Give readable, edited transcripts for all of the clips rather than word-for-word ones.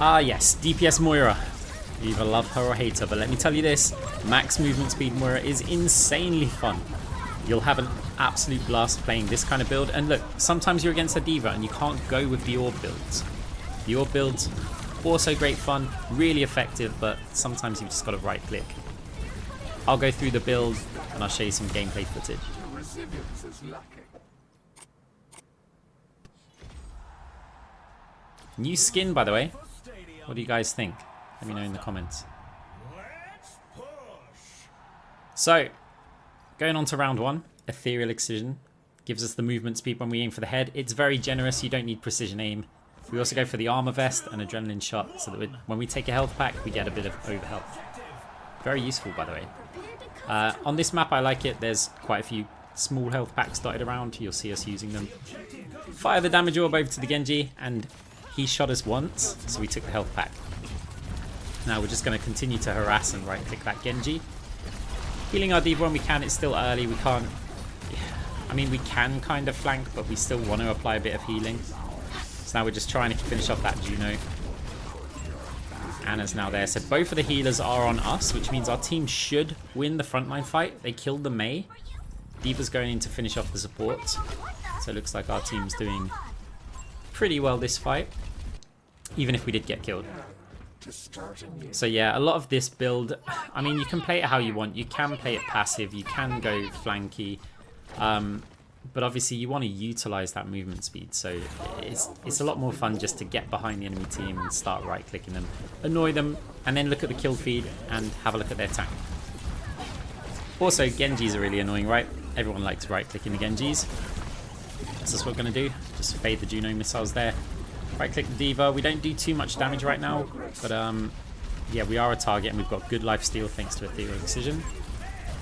Ah yes, DPS Moira. You either love her or hate her, but let me tell you this, max movement speed Moira is insanely fun. You'll have an absolute blast playing this kind of build, and look, sometimes you're against a diva and you can't go with the orb builds. The orb builds, also great fun, really effective, but sometimes you've just got to right click. I'll go through the build and I'll show you some gameplay footage. New skin, by the way. What do you guys think? Let me know in the comments. So, going on to round 1, Ethereal Excision. Gives us the movement speed when we aim for the head. It's very generous, you don't need precision aim. We also go for the armor vest and adrenaline shot, so that when we take a health pack, we get a bit of overhealth. Very useful, by the way. On this map, I like it. There's quite a few small health packs dotted around. You'll see us using them. Fire the damage orb over to the Genji, and he shot us once, so we took the health pack. Now we're just going to continue to harass and right-click that Genji. Healing our diva when we can. It's still early. We can't... I mean, we can kind of flank, but we still want to apply a bit of healing. So now we're just trying to finish off that Juno. Anna's now there. So both of the healers are on us, which means our team should win the frontline fight. They killed the Mei. Diva's going in to finish off the support. So it looks like our team's doing pretty well this fight, even if we did get killed. So yeah, a lot of this build, I mean, you can play it how you want. You can play it passive, you can go flanky, but obviously you want to utilize that movement speed. So it's a lot more fun just to get behind the enemy team and start right clicking them, annoy them, and then look at the kill feed and have a look at their tank. Also, Genjis are really annoying, right? Everyone likes right clicking the Genjis. So that's what we're going to do. Just fade the Juno missiles there. Right click the Diva. We don't do too much damage right now, but yeah, we are a target and we've got good life steal thanks to Ethereal Excision.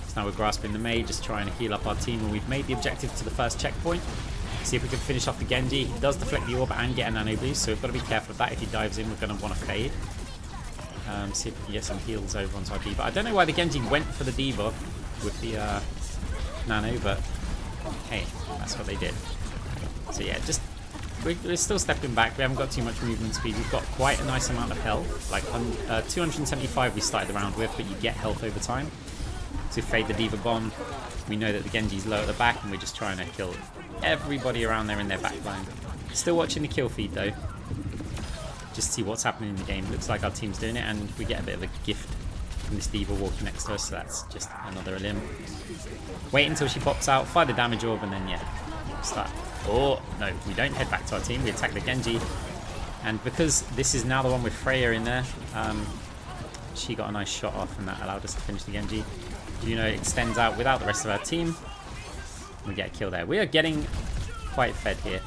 So now we're grasping the Mei, just trying to heal up our team, and we've made the objective to the first checkpoint. See if we can finish off the Genji. He does deflect the orb and get a nano boost, so we've got to be careful of that. If he dives in, we're going to want to fade. See if we can get some heals over onto our Diva. I don't know why the Genji went for the Diva with the nano, but hey, that's what they did. So yeah, just we're still stepping back. We haven't got too much movement speed. We've got quite a nice amount of health, like 275 we started the round with, but you get health over time. To fade the Diva bomb, we know that the Genji's low at the back, and we're just trying to kill everybody around there in their back line. Still watching the kill feed though, just see what's happening in the game. Looks like our team's doing it, and we get a bit of a gift from this Diva walking next to us, so that's just another limb. Wait until she pops out, fire the damage orb, and then yeah, start. Oh, no, we don't head back to our team. We attack the Genji. And because this is now the one with Freya in there, she got a nice shot off, and that allowed us to finish the Genji. Juno extends out without the rest of our team. We get a kill there. We are getting quite fed here.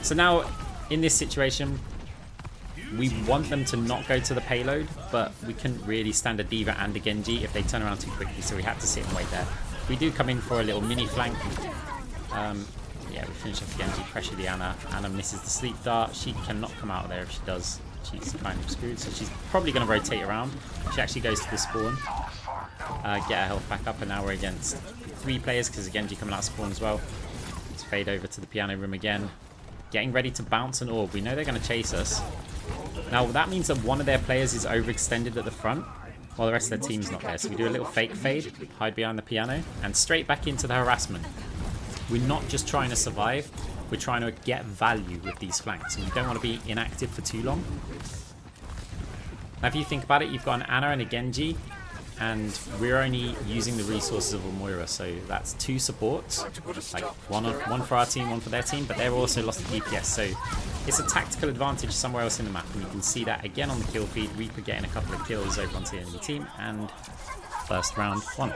So now, in this situation, we want them to not go to the payload, but we couldn't really stand a Diva and a Genji if they turn around too quickly, so we had to sit and wait there. We do come in for a little mini flank. Yeah, we finish off the Genji, pressure the Anna. Anna misses the sleep dart. She cannot come out of there. If she does, she's kind of screwed. So she's probably going to rotate around. She actually goes to the spawn. Get her health back up, and now we're against 3 players because the Genji coming out of spawn as well. Let's fade over to the piano room again. Getting ready to bounce an orb. We know they're going to chase us. Now that means that one of their players is overextended at the front, while the rest of their team's not there. So we do a little fake fade, hide behind the piano, and straight back into the harassment. We're not just trying to survive, we're trying to get value with these flanks, and we don't want to be inactive for too long. Now if you think about it, you've got an Anna and a Genji, and we're only using the resources of a Moira, so that's 2 supports, like one for our team, one for their team, but they've also lost the DPS, so it's a tactical advantage somewhere else in the map, and you can see that again on the kill feed. Reaper getting a couple of kills over onto the enemy team, and first round won.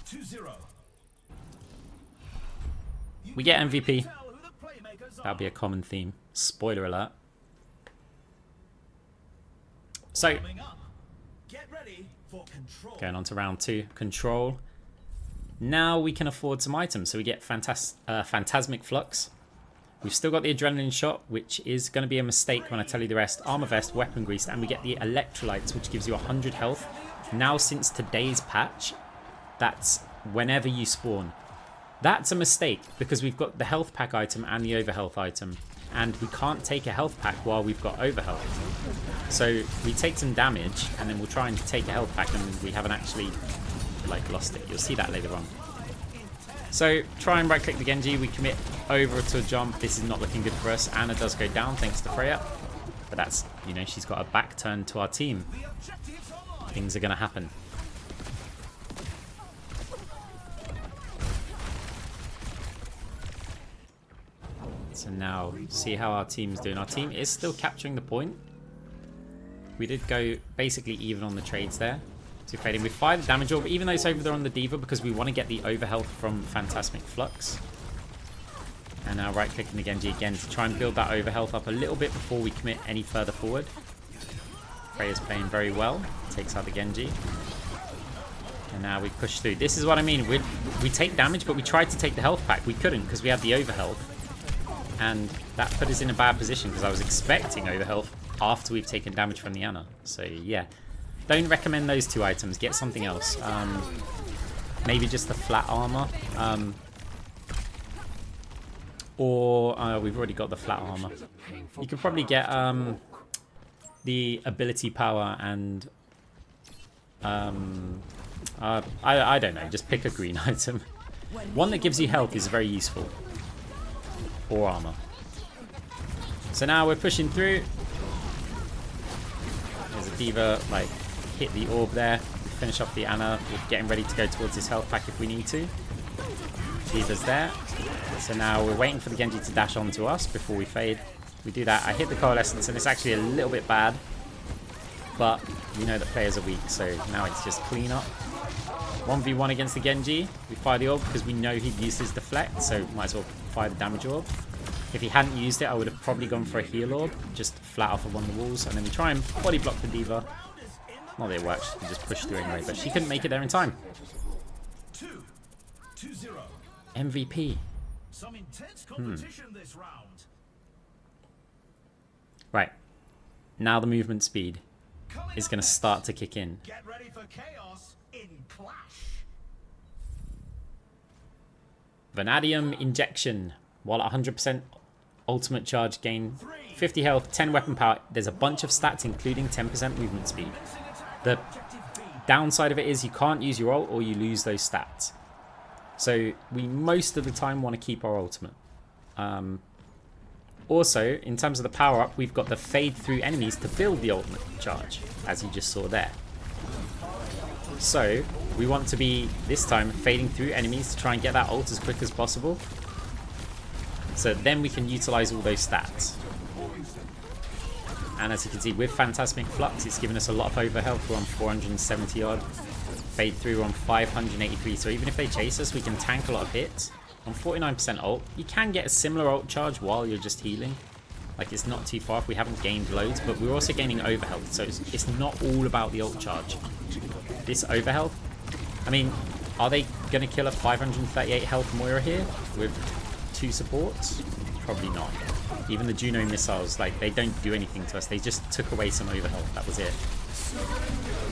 2-0. We get MVP. That'll be a common theme. Spoiler alert. So, going on to round 2. Control. Now we can afford some items. So we get Phantasmic Flux. We've still got the Adrenaline Shot, which is going to be a mistake when I tell you the rest. Armor Vest, Weapon Grease, and we get the Electrolytes, which gives you 100 health. Now since today's patch, that's whenever you spawn. That's a mistake, because we've got the health pack item and the overhealth item. and we can't take a health pack while we've got overhealth. So we take some damage, and then we'll try and take a health pack, and we haven't actually like lost it. You'll see that later on. So try and right click the Genji, we commit over to a jump. This is not looking good for us. Ana does go down thanks to Freya, but that's, you know, she's got a back turned to our team. Things are going to happen. So now see how our team's doing. Our team is still capturing the point. We did go basically even on the trades there. So fading. We fired the damage orb, even though it's over there on the D.Va, because we want to get the overhealth from Phantasmic Flux. And now right clicking the Genji again to try and build that overhealth up a little bit before we commit any further forward. Freya's playing very well. Takes out the Genji. And now we push through. This is what I mean. We take damage, but we tried to take the health pack. We couldn't because we had the overhealth. And that put us in a bad position because I was expecting overhealth after we've taken damage from the Ana. So yeah. Don't recommend those two items. Get something else. Maybe just the flat armor. Or we've already got the flat armor. You could probably get the ability power and I don't know. Just pick a green item. One that gives you health is very useful. Or armor. So now we're pushing through. There's a D.Va like hit the orb there. We finish off the Ana. We're getting ready to go towards this health pack if we need to. D.Va's there. So now we're waiting for the Genji to dash onto us before we fade. We do that. I hit the Coalescence and it's actually a little bit bad. But we know that players are weak, so now it's just clean up. 1v1 against the Genji. We fire the orb because we know he'd used his deflect, so might as well fire the damage orb. If he hadn't used it, I would have probably gone for a heal orb, just flat off of one of the walls, and then we try and body block the D.Va. Not that it works, we just push through anyway, but she couldn't make it there in time. 2-0. MVP. Some intense competition this round. Right. Now the movement speed is going to start to kick in. Get ready for chaos in Clash. Vanadium Injection. While at 100% ultimate charge gain, 50 health, 10 weapon power. There's a bunch of stats including 10% movement speed. The downside of it is you can't use your ult or you lose those stats. So we most of the time want to keep our ultimate. Also, in terms of the power up, we've got the fade through enemies to build the ultimate charge, as you just saw there. So we want to be, this time, fading through enemies to try and get that ult as quick as possible. So then we can utilize all those stats. And as you can see, with Phantasmic Flux, it's given us a lot of overhealth. We're on 470 odd. Fade through, we're on 583. So even if they chase us, we can tank a lot of hits. On 49% ult, you can get a similar ult charge while you're just healing. Like, it's not too far if we haven't gained loads, but we're also gaining overhealth. So it's not all about the ult charge. This overhealth, I mean, are they going to kill a 538 health Moira here with 2 supports? Probably not. Even the Juno missiles, like, they don't do anything to us. They just took away some overhealth. That was it.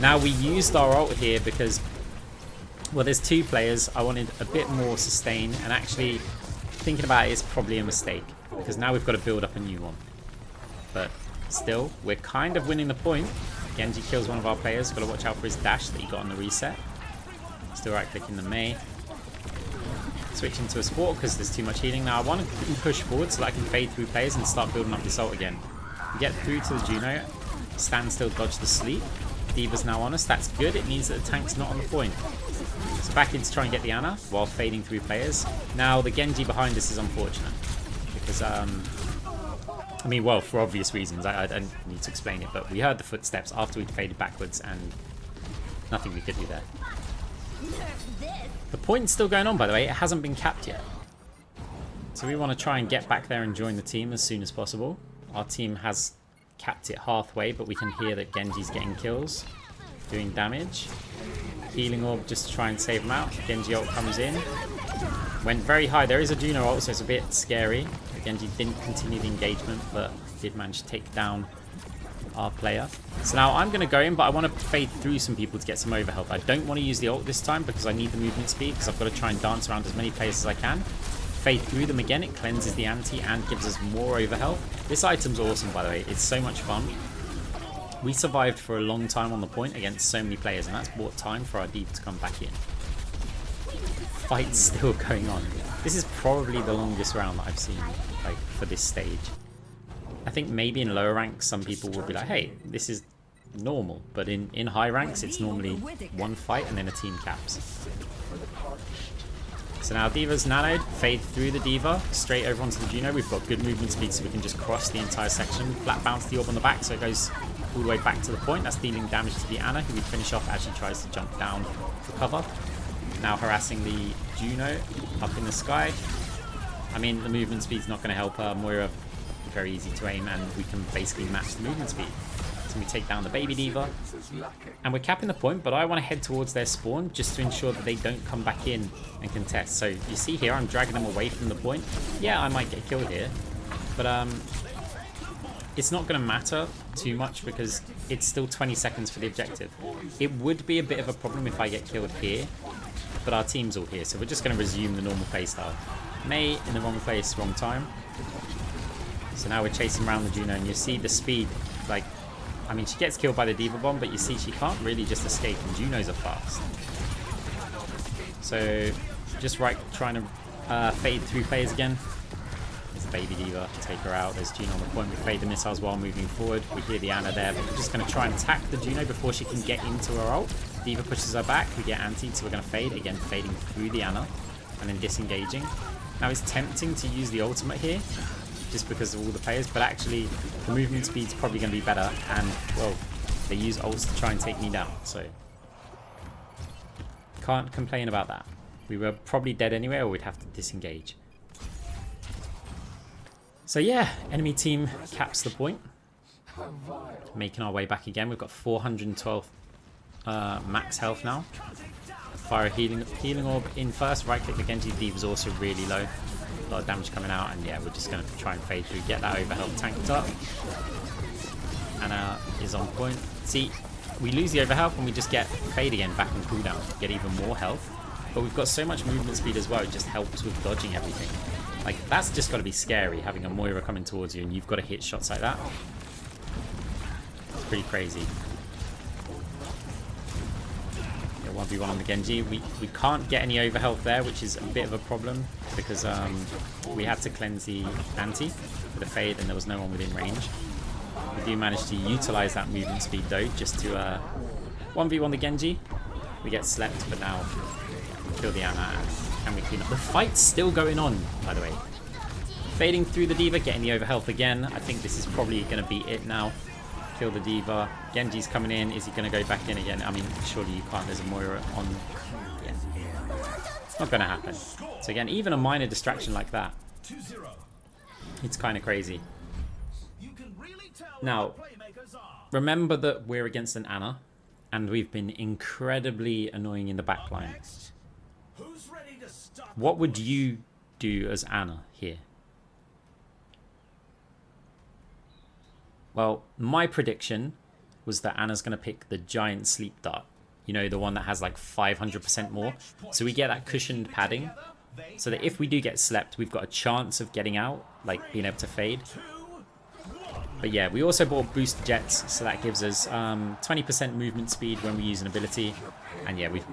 Now, we used our ult here because, well, there's 2 players. I wanted a bit more sustain, and actually thinking about it is probably a mistake because now we've got to build up a new one. But still, we're kind of winning the point. Genji kills one of our players. Got to watch out for his dash that he got on the reset. Still right-clicking the Mei. Switching to a support because there's too much healing. Now I want to push forward so that I can fade through players and start building up this ult again. We get through to the Juno. Stand still, dodge the sleep. D.Va's now on us. That's good. It means that the tank's not on the point. So back in to try and get the Ana while fading through players. Now the Genji behind us is unfortunate because I mean, well, for obvious reasons. I don't need to explain it, but we heard the footsteps after we'd faded backwards and nothing we could do there. The point's still going on, by the way. It hasn't been capped yet. So we want to try and get back there and join the team as soon as possible. Our team has capped it halfway, but we can hear that Genji's getting kills, doing damage. Healing orb just to try and save him out. Genji ult comes in. Went very high. There is a Juno ult, so it's a bit scary. Genji didn't continue the engagement, but did manage to take down our player. So now I'm going to go in, but I want to fade through some people to get some overhealth. I don't want to use the ult this time because I need the movement speed because I've got to try and dance around as many players as I can. fade through them again. It cleanses the anti and gives us more overhealth. This item's awesome, by the way. It's so much fun. We survived for a long time on the point against so many players, and that's bought time for our diva to come back in. Fight's still going on. This is probably the longest round that I've seen, like, for this stage. I think maybe in lower ranks some people will be like, hey, this is normal, but in high ranks it's normally one fight and then a team caps. So now Diva's nanoed, fade through the Diva, straight over onto the Juno. We've got good movement speed so we can just cross the entire section. Flat bounce the orb on the back so it goes all the way back to the point. That's dealing damage to the Ana, who we finish off as she tries to jump down for cover. Now harassing the Juno up in the sky. I mean, the movement speed's not going to help her. Moira, very easy to aim, and we can basically match the movement speed. So we take down the baby Diva, and we're capping the point, but I want to head towards their spawn just to ensure that they don't come back in and contest. So you see here, I'm dragging them away from the point. Yeah, I might get killed here, but it's not going to matter too much because it's still 20 seconds for the objective. It would be a bit of a problem if I get killed here, but our team's all here, so we're just going to resume the normal playstyle. May in the wrong place, wrong time. So now we're chasing around the Juno, and you see the speed, like, I mean, she gets killed by the Diva Bomb, but you see she can't really just escape, and Junos are fast. So, just trying to fade through players again. There's the baby Diva, take her out. There's Juno on the point. We fade the missiles while moving forward. We hear the Ana there, but we're just going to try and attack the Juno before she can get into her ult. Diva pushes her back. We get antied, so we're going to fade. Again, fading through the Ana, and then disengaging. Now, it's tempting to use the ultimate here, just because of all the players, but actually the movement speed's probably going to be better, and well, they use ults to try and take me down, so can't complain about that. We were probably dead anyway, or we'd have to disengage. So yeah, enemy team caps the point, making our way back again. We've got 412 max health now. Fire a healing orb in first, right click the Genji. Diva's also really low. A lot of damage coming out, and yeah, we're just going to try and fade through, get that overhealth tanked up. Ana is on point. See, we lose the overhealth and we just get fade again back on cooldown, get even more health. But we've got so much movement speed as well, it just helps with dodging everything. Like, that's just got to be scary, having a Moira coming towards you and you've got to hit shots like that. It's pretty crazy. 1v1 on the Genji. We can't get any overhealth there, which is a bit of a problem because we had to cleanse the anti with a fade and there was no one within range. We do manage to utilize that movement speed though, just to 1v1 the Genji. We get slept, but now kill the Ana and we clean up. The fight's still going on, by the way. Fading through the Diva, getting the overhealth again. I think this is probably going to be it now. Kill the Diva. Genji's coming in. Is he going to go back in again? I mean, surely you can't. There's a Moira on. Yeah. It's not going to happen. So again, even a minor distraction like that, it's kind of crazy. Now, remember that we're against an Ana, and we've been incredibly annoying in the backline. What would you do as Ana here? Well, my prediction was that Ana's going to pick the giant sleep dart. You know, the one that has like 500% more. So we get that cushioned padding. So that if we do get slept, we've got a chance of getting out, like being able to fade. But yeah, we also bought boost jets, so that gives us 20% movement speed when we use an ability. And yeah, we've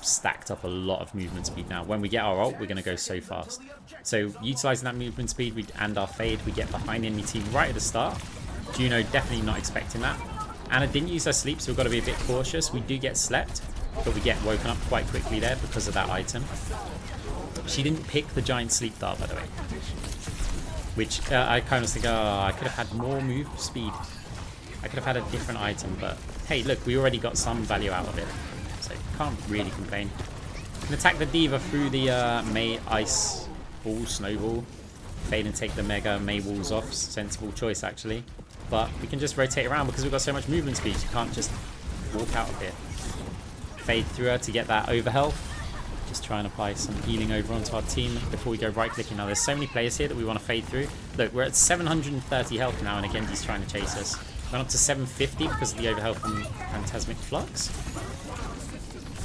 stacked up a lot of movement speed now. When we get our ult, we're going to go so fast. So utilizing that movement speed and our fade, we get behind the enemy team right at the start. Juno definitely not expecting that. Ana didn't use her sleep, so we've got to be a bit cautious. We do get slept, but we get woken up quite quickly there because of that item. She didn't pick the giant sleep dart, by the way. Which I kind of think, oh, I could have had more move speed. I could have had a different item, but hey, look, we already got some value out of it. So can't really complain. Can attack the Diva through the May Ice Ball, Snowball. Fade and take the Mega May Walls off. Sensible choice, actually. But we can just rotate around because we've got so much movement speed. You can't just walk out of here. Fade through her to get that overhealth. Just try and apply some healing over onto our team before we go right-clicking. Now, there's so many players here that we want to fade through. Look, we're at 730 health now, and again, he's trying to chase us. Went up to 750 because of the overhealth from Phantasmic Flux.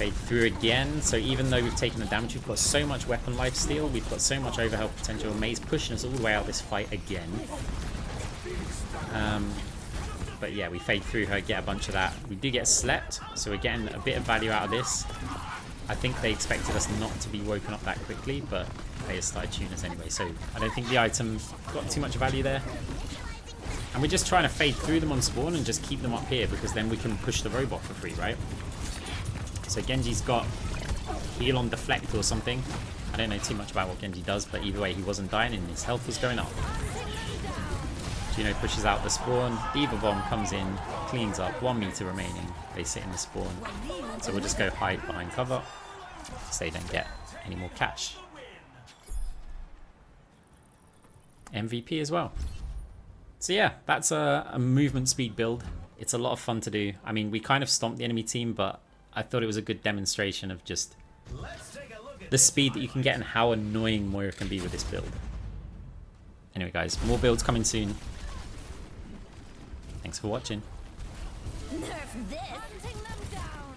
fade through again. So even though we've taken the damage, we've got so much weapon life steal, we've got so much overhealth potential. May's pushing us all the way out this fight again. But yeah, we fade through her, get a bunch of that. We do get slept, so we're getting a bit of value out of this. I think they expected us not to be woken up that quickly, but they just started tuning us anyway. So I don't think the item got too much value there. And we're just trying to fade through them on spawn and just keep them up here, because then we can push the robot for free, right? So Genji's got heal on deflect or something. I don't know too much about what Genji does, but either way he wasn't dying and his health was going up. Juno pushes out the spawn, Diva Bomb comes in, cleans up, 1 meter remaining. They sit in the spawn. So we'll just go hide behind cover so they don't get any more cash. MVP as well. So yeah, that's a movement speed build. It's a lot of fun to do. I mean, we kind of stomped the enemy team, but I thought it was a good demonstration of just the speed that you can get and how annoying Moira can be with this build. Anyway guys, more builds coming soon. Thanks for watching. Nerf this. Hunting them down.